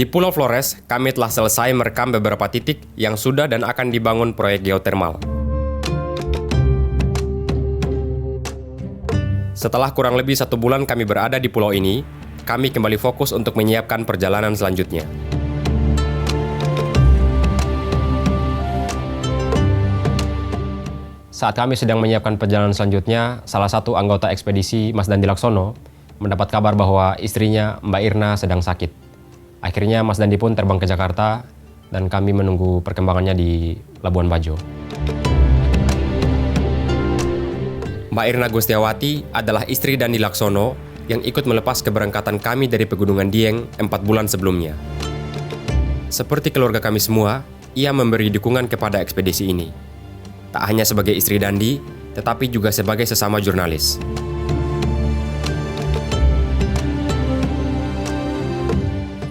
Di Pulau Flores, kami telah selesai merekam beberapa titik yang sudah dan akan dibangun proyek geotermal. Setelah kurang lebih 1 bulan kami berada di pulau ini, kami kembali fokus untuk menyiapkan perjalanan selanjutnya. Saat kami sedang menyiapkan perjalanan selanjutnya, salah satu anggota ekspedisi, Mas Dandi Laksono, mendapat kabar bahwa istrinya, Mbak Irna, sedang sakit. Akhirnya Mas Dandi pun terbang ke Jakarta dan kami menunggu perkembangannya di Labuan Bajo. Mbak Irna Gustiawati adalah istri Dandi Laksono yang ikut melepas keberangkatan kami dari Pegunungan Dieng 4 bulan sebelumnya. Seperti keluarga kami semua, ia memberi dukungan kepada ekspedisi ini. Tak hanya sebagai istri Dandi, tetapi juga sebagai sesama jurnalis.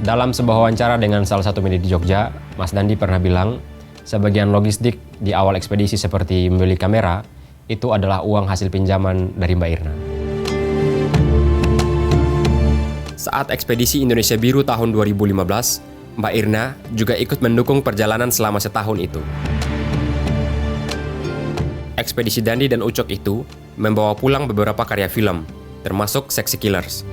Dalam sebuah wawancara dengan salah satu media di Jogja, Mas Dandi pernah bilang, sebagian logistik di awal ekspedisi seperti membeli kamera, itu adalah uang hasil pinjaman dari Mbak Irna. Saat ekspedisi Indonesia Biru tahun 2015, Mbak Irna juga ikut mendukung perjalanan selama setahun itu. Ekspedisi Dandi dan Ucok itu membawa pulang beberapa karya film, termasuk Sexy Killers.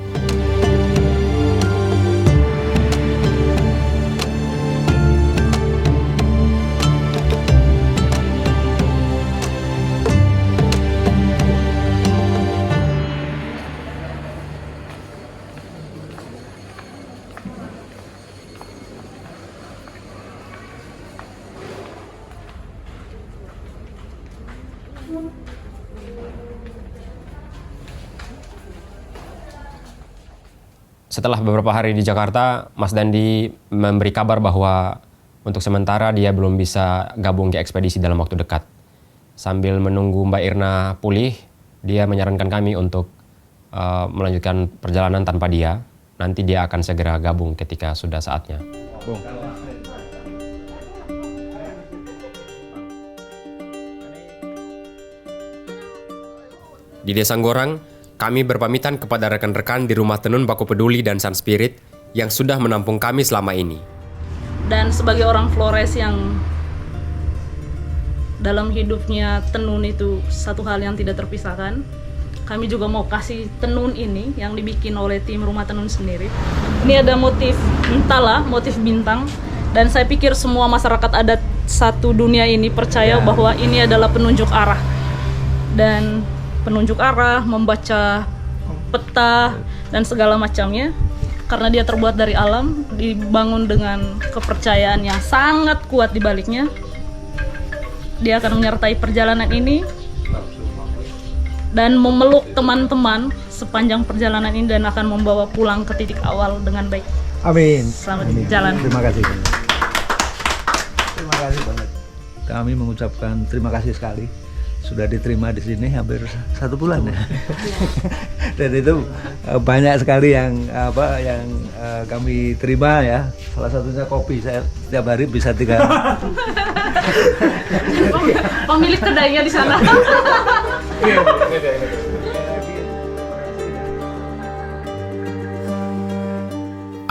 Setelah beberapa hari di Jakarta, Mas Dandi memberi kabar bahwa untuk sementara dia belum bisa gabung ke ekspedisi dalam waktu dekat. Sambil menunggu Mbak Irna pulih, dia menyarankan kami untuk melanjutkan perjalanan tanpa dia. Nanti dia akan segera gabung ketika sudah saatnya. Di Desa Ngorang, kami berpamitan kepada rekan-rekan di Rumah Tenun Baku Peduli dan Sun Spirit yang sudah menampung kami selama ini. Dan sebagai orang Flores yang dalam hidupnya tenun itu satu hal yang tidak terpisahkan, kami juga mau kasih tenun ini yang dibikin oleh tim Rumah Tenun sendiri. Ini ada motif entahlah, motif bintang, dan saya pikir semua masyarakat adat satu dunia ini percaya bahwa ini adalah penunjuk arah. Dan penunjuk arah, membaca peta, dan segala macamnya. Karena dia terbuat dari alam, dibangun dengan kepercayaan yang sangat kuat di baliknya. Dia akan menyertai perjalanan ini dan memeluk teman-teman sepanjang perjalanan ini dan akan membawa pulang ke titik awal dengan baik. Amin. Selamat Amin. jalan. Terima kasih. Terima kasih banget. Kami mengucapkan terima kasih sekali. Sudah diterima di sini hampir 1 bulan ya. Dan itu banyak sekali yang kami terima ya. Salah satunya kopi. Saya setiap hari bisa 3. Pemilik kedainya di sana.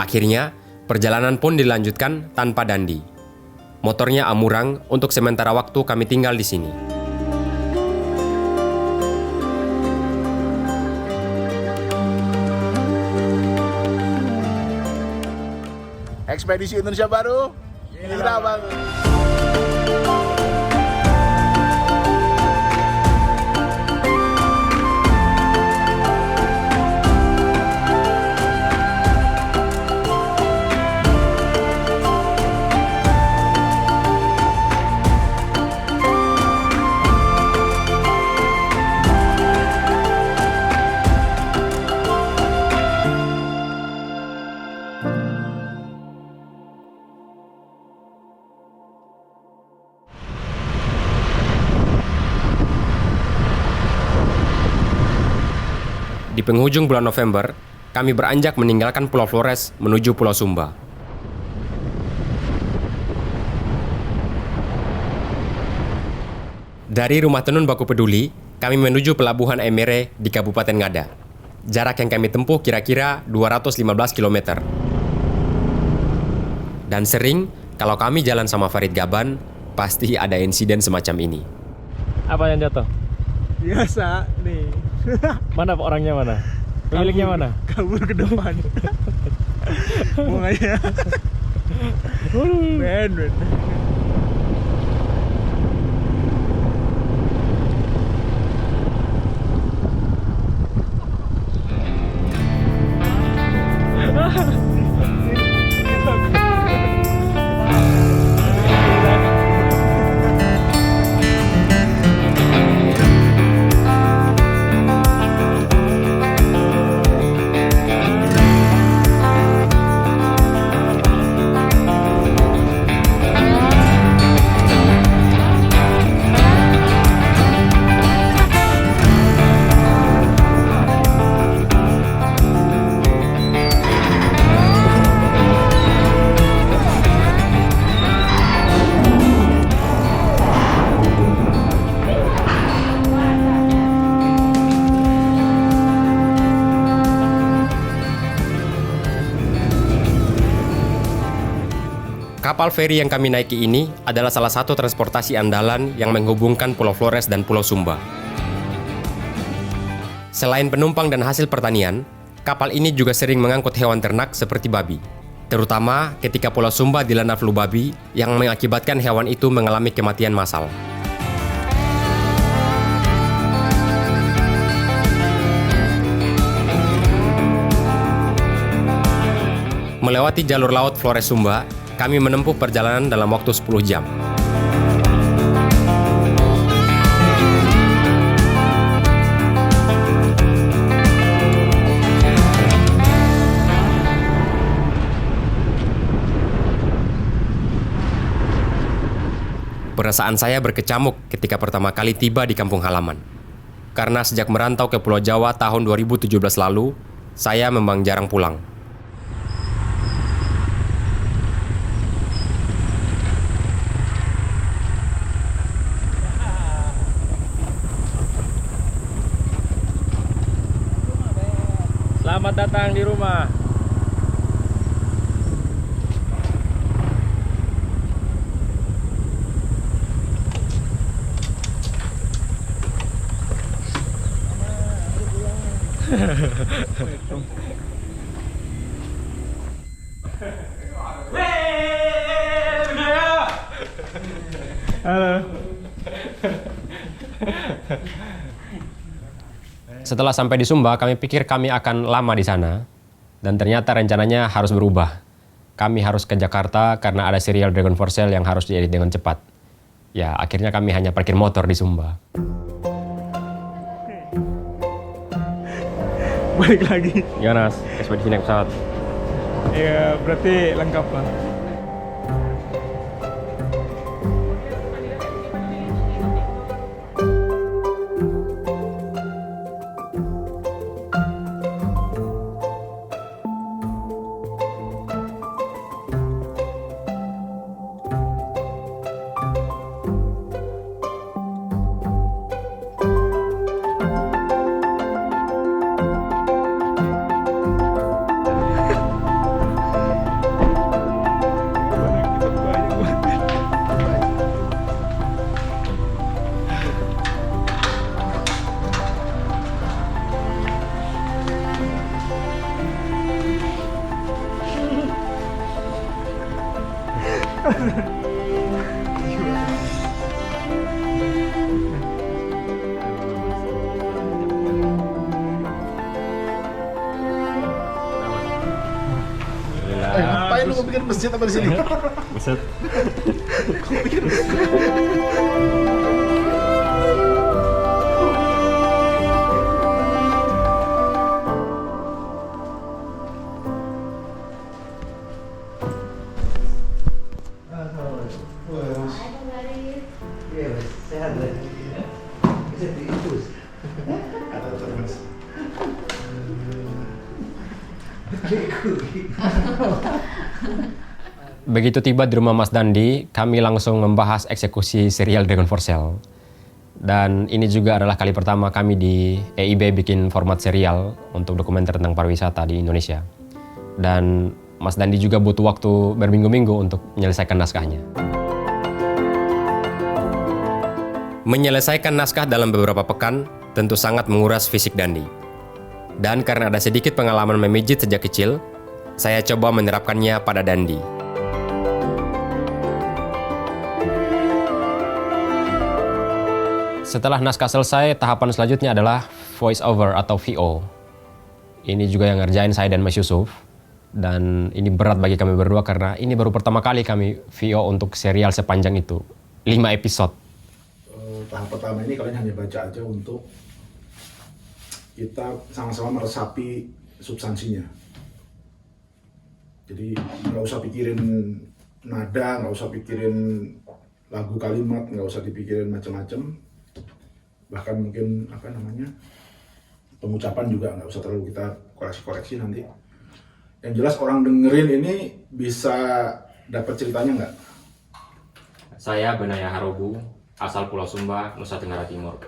Akhirnya, perjalanan pun dilanjutkan tanpa Dandi. Motornya amurang, untuk sementara waktu kami tinggal di sini. Ekspedisi Indonesia Baru, kita bangun. Di penghujung bulan November, kami beranjak meninggalkan Pulau Flores menuju Pulau Sumba. Dari Rumah Tenun Baku Peduli, kami menuju Pelabuhan Emere di Kabupaten Ngada. Jarak yang kami tempuh kira-kira 215 km. Dan sering, kalau kami jalan sama Farid Gaban, pasti ada insiden semacam ini. Apa yang jatuh? Biasa nih. Mana orangnya mana? Pemiliknya mana? Kabur ke depan. Bunganya. Ben. Kapal feri yang kami naiki ini adalah salah satu transportasi andalan yang menghubungkan Pulau Flores dan Pulau Sumba. Selain penumpang dan hasil pertanian, kapal ini juga sering mengangkut hewan ternak seperti babi. Terutama ketika Pulau Sumba dilanda flu babi yang mengakibatkan hewan itu mengalami kematian massal. Melewati jalur laut Flores Sumba, kami menempuh perjalanan dalam waktu 10 jam. Perasaan saya berkecamuk ketika pertama kali tiba di kampung halaman. Karena sejak merantau ke Pulau Jawa tahun 2017 lalu, saya memang jarang pulang. Selamat datang di rumah. Halo. Setelah sampai di Sumba, kami pikir kami akan lama di sana. Dan ternyata rencananya harus berubah. Kami harus ke Jakarta karena ada serial Dragon for Sale yang harus diedit dengan cepat. Ya, akhirnya kami hanya parkir motor di Sumba. Balik lagi. Gimana, ekspedisi naik pesawat? Ya berarti lengkap lah. Ngapain lu bikin masjid apa di sini? Buset. Begitu tiba di rumah Mas Dandi, kami langsung membahas eksekusi serial Dragon for Sale. Dan ini juga adalah kali pertama kami di EIB bikin format serial untuk dokumenter tentang pariwisata di Indonesia. Dan Mas Dandi juga butuh waktu berminggu-minggu untuk menyelesaikan naskahnya. Menyelesaikan naskah dalam beberapa pekan tentu sangat menguras fisik Dandi. Dan karena ada sedikit pengalaman memijit sejak kecil, saya coba menerapkannya pada Dandi. Setelah naskah selesai, tahapan selanjutnya adalah voice over atau VO. Ini juga yang ngerjain saya dan Mas Yusuf. Dan ini berat bagi kami berdua karena ini baru pertama kali kami VO untuk serial sepanjang itu. 5 episode. Tahap pertama ini kalian hanya baca aja untuk kita sama-sama meresapi substansinya. Jadi nggak usah pikirin nada, nggak usah pikirin lagu kalimat, nggak usah dipikirin macam-macam. Bahkan mungkin pengucapan juga nggak usah terlalu kita koreksi-koreksi nanti. Yang jelas orang dengerin ini bisa dapat ceritanya nggak? Saya Benaya Harobu, asal Pulau Sumba, Nusa Tenggara Timur.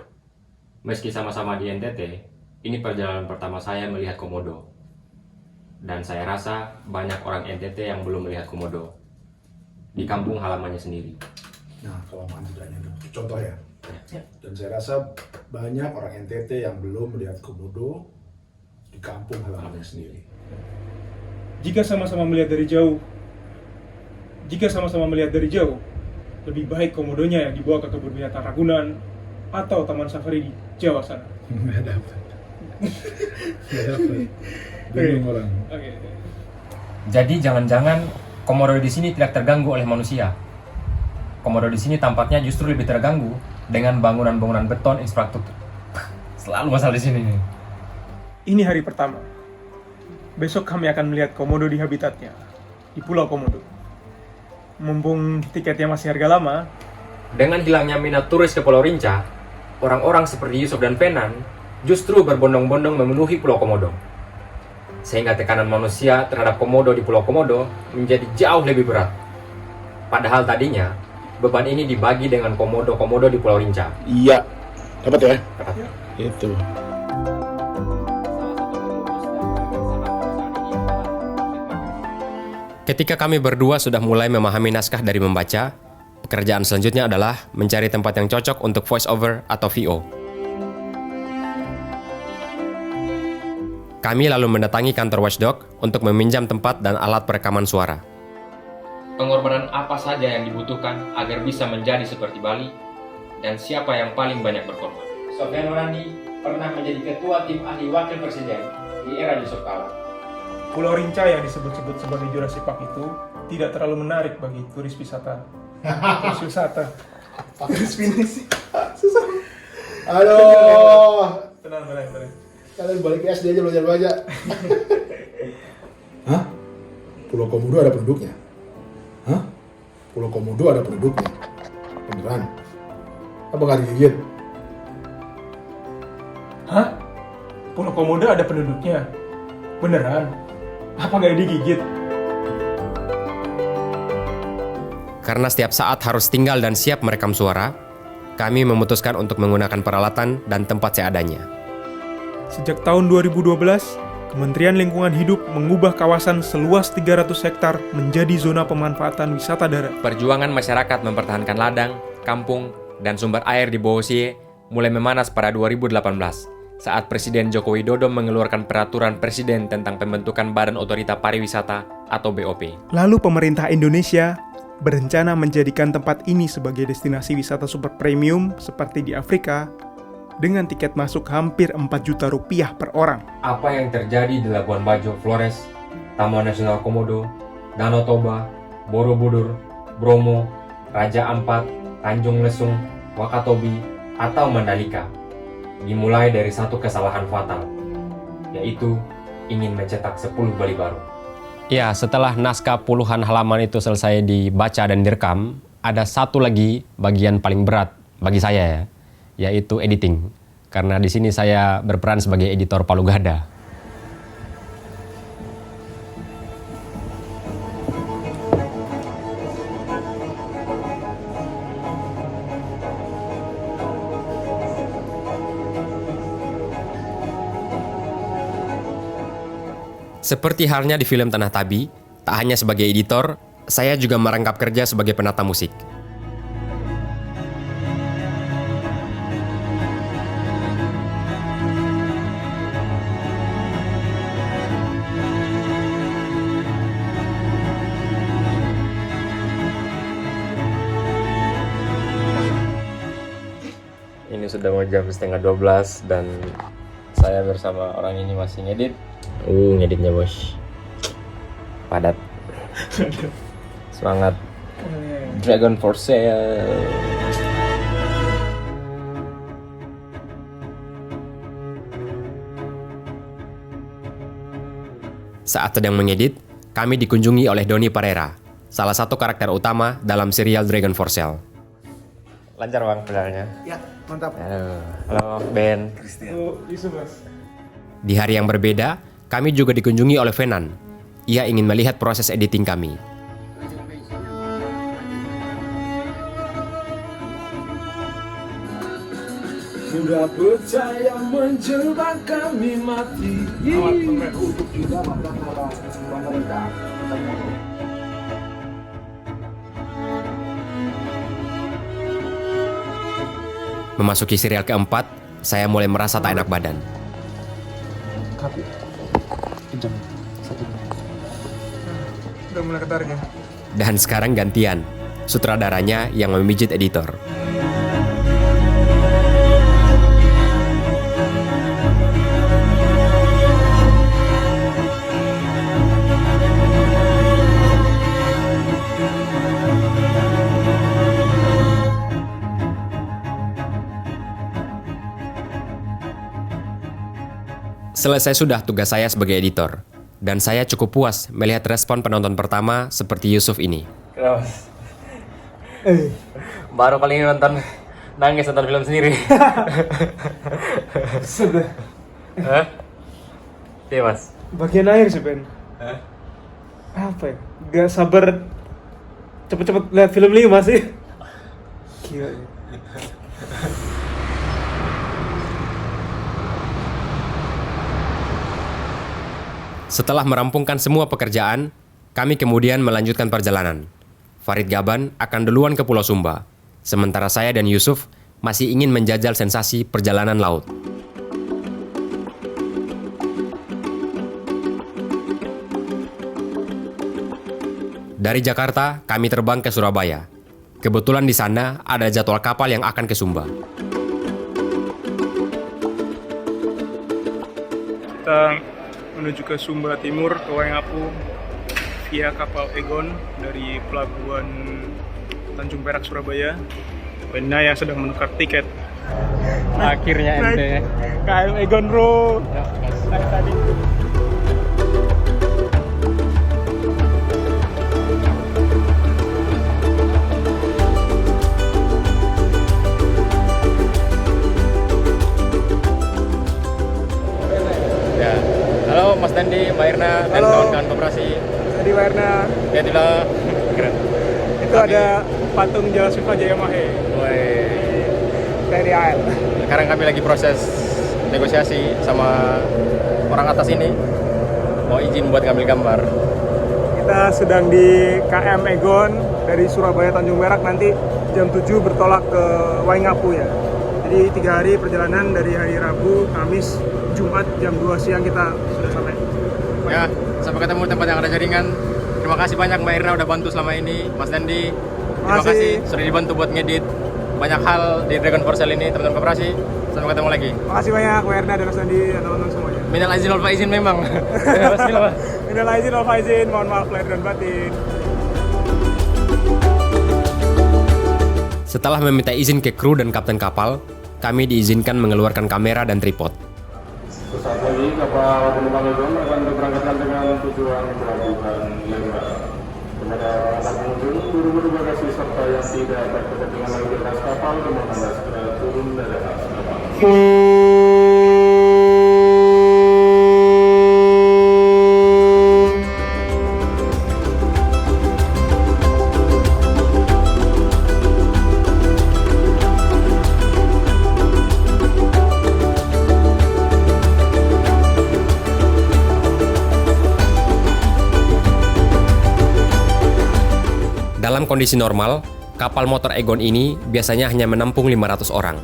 Meski sama-sama di NTT, ini perjalanan pertama saya melihat komodo. Dan saya rasa banyak orang NTT yang belum melihat komodo di kampung halamannya sendiri. Nah, kelamaan tidaknya itu contoh ya. Dan saya rasa banyak orang NTT yang belum melihat komodo di kampung halamannya sendiri. Jika sama-sama melihat dari jauh, lebih baik komodonya yang dibawa ke kebun binatang Ragunan atau taman safari di Jawa sana. Nggak dapat. Bingung orang. Oke. Jadi jangan-jangan komodo di sini tidak terganggu oleh manusia. Komodo di sini tampaknya justru lebih terganggu dengan bangunan-bangunan beton infrastruktur. Selalu masalah di sini nih. Ini hari pertama. Besok kami akan melihat komodo di habitatnya, di Pulau Komodo. Mumpung tiketnya masih harga lama, Dengan hilangnya minat turis ke Pulau Rinca, orang-orang seperti Yusuf dan Penan justru berbondong-bondong memenuhi Pulau Komodo. Sehingga tekanan manusia terhadap komodo di Pulau Komodo menjadi jauh lebih berat. Padahal tadinya, beban ini dibagi dengan komodo-komodo di Pulau Rinca. Iya, dapat ya? Dapat. Itu. Ketika kami berdua sudah mulai memahami naskah dari membaca, pekerjaan selanjutnya adalah mencari tempat yang cocok untuk voice over atau VO. Kami lalu mendatangi kantor Watchdog untuk meminjam tempat dan alat perekaman suara. Pengorbanan apa saja yang dibutuhkan agar bisa menjadi seperti Bali, dan siapa yang paling banyak berkorban? Sofyan Orandi pernah menjadi ketua tim ahli wakil presiden di era Yusuf Kala. Pulau Rinca yang disebut-sebut sebagai Jurassic Park itu tidak terlalu menarik bagi turis wisata. Turis sih. Susah. Aduh. Tenang. Kalian balik ke SD aja belajar baca. Hah? Pulau Komodo ada penduduknya? Hah? Pulau Komodo ada penduduknya? Beneran? Apa nggak digigit? Hah? Pulau Komodo ada penduduknya? Beneran? Apa nggak digigit? Karena setiap saat harus tinggal dan siap merekam suara, kami memutuskan untuk menggunakan peralatan dan tempat seadanya. Sejak tahun 2012, Kementerian Lingkungan Hidup mengubah kawasan seluas 300 hektar menjadi zona pemanfaatan wisata darat. Perjuangan masyarakat mempertahankan ladang, kampung, dan sumber air di Bohosie mulai memanas pada 2018 saat Presiden Joko Widodo mengeluarkan peraturan presiden tentang pembentukan Badan Otorita Pariwisata atau BOP. Lalu pemerintah Indonesia berencana menjadikan tempat ini sebagai destinasi wisata super premium seperti di Afrika dengan tiket masuk hampir 4 juta rupiah per orang. Apa yang terjadi di Labuan Bajo, Flores, Taman Nasional Komodo, Danau Toba, Borobudur, Bromo, Raja Ampat, Tanjung Lesung, Wakatobi, atau Mandalika dimulai dari satu kesalahan fatal, yaitu ingin mencetak 10 Bali baru. Ya, setelah naskah puluhan halaman itu selesai dibaca dan direkam, ada satu lagi bagian paling berat bagi saya ya, yaitu editing. Karena di sini saya berperan sebagai editor Palu Gada. Seperti halnya di film Tanah Tabi, Tak hanya sebagai editor, saya juga merangkap kerja sebagai penata musik. Ini sudah mau jam setengah 12 dan saya bersama orang ini masih ngedit. Ngeditnya bos. Padat. Semangat. Dragon for sale. Saat sedang mengedit, kami dikunjungi oleh Doni Parera, salah satu karakter utama dalam serial Dragon for Sale. Lancar bang pedalnya. Ya, mantap. Halo Ben. Di hari yang berbeda, kami juga dikunjungi oleh Venan. Ia ingin melihat proses editing kami. Sudah percaya menjebak kami mati. Untuk kita mereka. Memasuki serial keempat, saya mulai merasa tak enak badan. Udah mulai ketarik ya? Dan sekarang gantian, sutradaranya yang memijit editor. Selesai sudah tugas saya sebagai editor, dan saya cukup puas melihat respon penonton pertama seperti Yusuf ini. Kenapa? Baru kali ini nangis nonton film sendiri. Sudah. Hah? Iya mas. Bagian akhir sih Ben. Apa ya? Gak sabar cepet-cepet lihat film 5 sih. Gila ya. Setelah merampungkan semua pekerjaan, kami kemudian melanjutkan perjalanan. Farid Gaban akan duluan ke Pulau Sumba, sementara saya dan Yusuf masih ingin menjajal sensasi perjalanan laut. Dari Jakarta, kami terbang ke Surabaya. Kebetulan di sana ada jadwal kapal yang akan ke Sumba. Kita menuju ke Sumba Timur, ke Waingapu via kapal Egon dari pelabuhan Tanjung Perak, Surabaya. Benda yang sedang menukar tiket. Akhirnya ente. KM Egon bro. Naik tadi. Ya. Halo Mas Dandi, Mbak Irna, dan Halo. kawan-kawan koperasi. Tadi Warna Ya tidak. Keren. itu ada patung Jalasiva Jayamahe Woi. dari AL. Sekarang kami lagi proses negosiasi sama orang atas ini. Mau izin buat ngambil gambar. Kita sedang di KM Egon dari Surabaya Tanjung Perak, nanti jam 7 bertolak ke Waingapu ya. Jadi 3 hari perjalanan dari hari Rabu, Kamis, Jumat jam 2 siang kita sudah sampai. Ya, sampai ketemu tempat yang ada jaringan. Terima kasih banyak Mbak Irna udah bantu selama ini. Mas Dandi, terima Makasih. kasih sudah dibantu buat ngedit banyak hal di Dragon for Sale ini, teman-teman koperasi. Sampai ketemu lagi. Makasih banyak Werna dan Mas Andi dan teman-teman semuanya. Minal aizin wal faizin memang. Bismillah. Minal aizin wal faizin, mohon maaf lahir dan batin. Setelah meminta izin ke kru dan kapten kapal, kami diizinkan mengeluarkan kamera dan tripod. Sesaat lagi kapal penumpang Egon akan diberangkatkan dengan tujuan pelabuhan Lembang. Kepada para pengunjung, buru-buru bagasi serta yang tidak berkepentingan lalu lintas kapal, mohon Anda segera turun dari atas kapal. Dalam kondisi normal, kapal motor Egon ini biasanya hanya menampung 500 orang.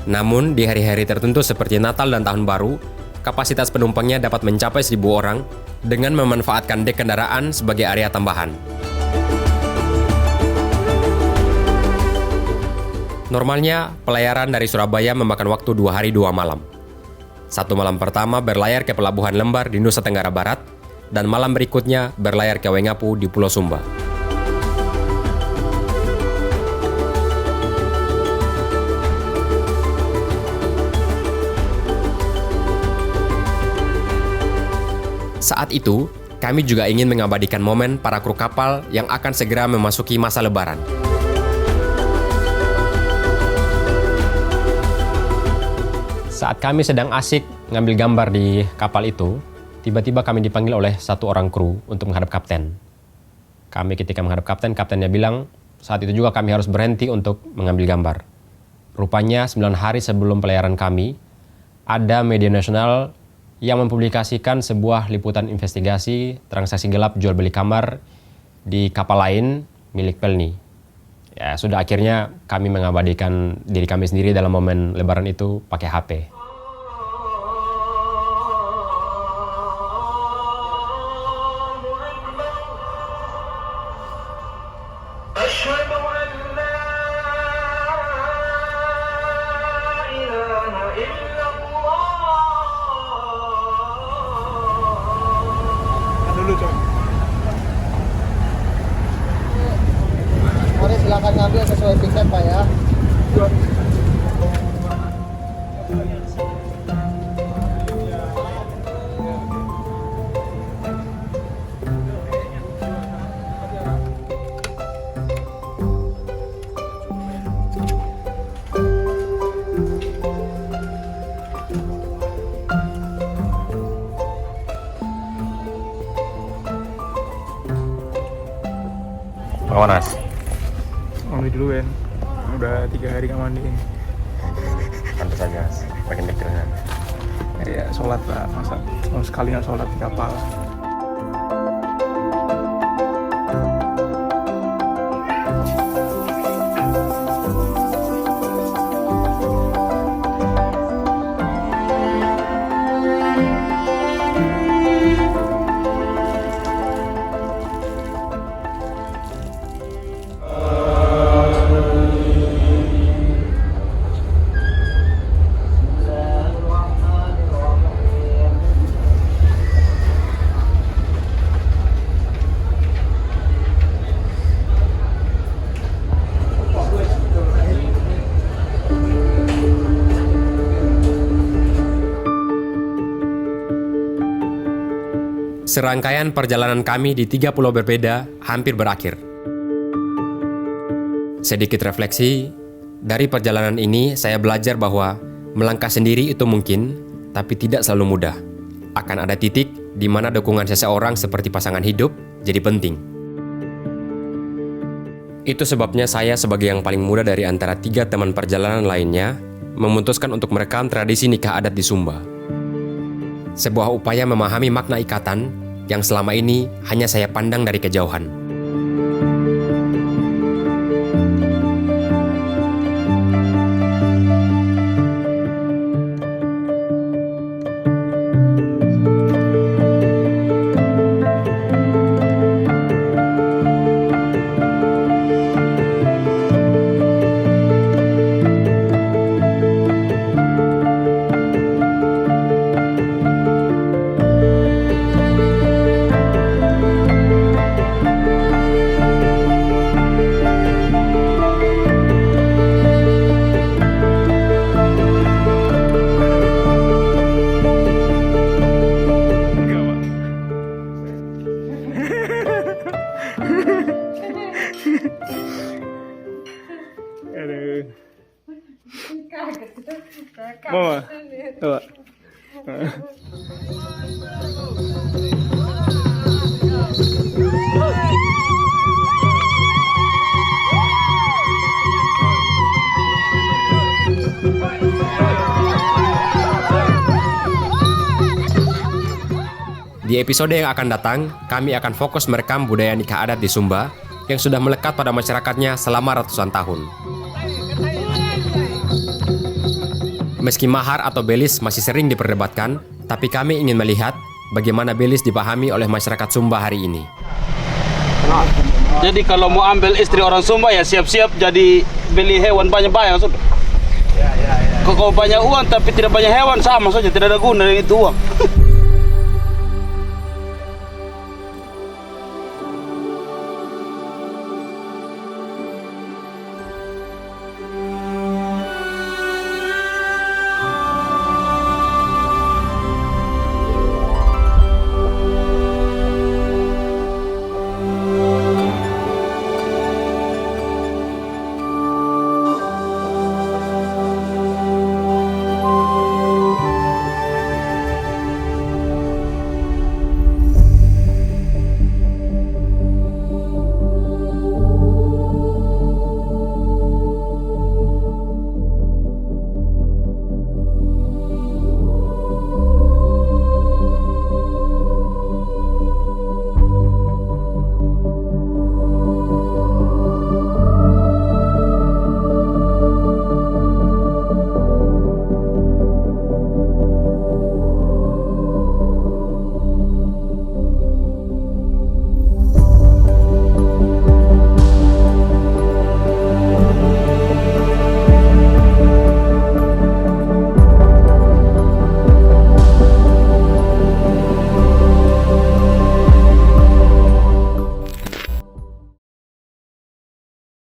Namun, di hari-hari tertentu seperti Natal dan Tahun Baru, kapasitas penumpangnya dapat mencapai 1.000 orang dengan memanfaatkan dek kendaraan sebagai area tambahan. Normalnya, pelayaran dari Surabaya memakan waktu 2 hari 2 malam. 1 malam pertama berlayar ke Pelabuhan Lembar di Nusa Tenggara Barat, dan malam berikutnya berlayar ke Waingapu di Pulau Sumba. Saat itu, kami juga ingin mengabadikan momen para kru kapal yang akan segera memasuki masa Lebaran. Saat kami sedang asik ngambil gambar di kapal itu, tiba-tiba kami dipanggil oleh satu orang kru untuk menghadap kapten. Kami ketika menghadap kapten, kaptennya bilang, saat itu juga kami harus berhenti untuk mengambil gambar. Rupanya 9 hari sebelum pelayaran kami, ada media nasional yang mempublikasikan sebuah liputan investigasi transaksi gelap jual beli kamar di kapal lain milik Pelni. Ya, sudah akhirnya kami mengabadikan diri kami sendiri dalam momen Lebaran itu pakai HP. Mari silakan ngambil sesuai tiket Pak ya. Panas. Mandi dulu kan, udah 3 hari nggak mandi. Pantas saja, makin dekat kan. Ya sholat lah, masa sekali nggak sholat di kapal. Serangkaian perjalanan kami di 3 pulau berbeda hampir berakhir. Sedikit refleksi, dari perjalanan ini saya belajar bahwa melangkah sendiri itu mungkin, tapi tidak selalu mudah. Akan ada titik di mana dukungan seseorang seperti pasangan hidup jadi penting. Itu sebabnya saya sebagai yang paling muda dari antara 3 teman perjalanan lainnya, memutuskan untuk merekam tradisi nikah adat di Sumba. Sebuah upaya memahami makna ikatan yang selama ini hanya saya pandang dari kejauhan. Mama, coba. Di episode yang akan datang, kami akan fokus merekam budaya nikah adat di Sumba yang sudah melekat pada masyarakatnya selama ratusan tahun. Meski mahar atau belis masih sering diperdebatkan, tapi kami ingin melihat bagaimana belis dipahami oleh masyarakat Sumba hari ini. Jadi kalau mau ambil istri orang Sumba ya siap-siap jadi beli hewan banyak-banyak. Kalau banyak uang tapi tidak banyak hewan sama saja, tidak ada guna dengan itu uang.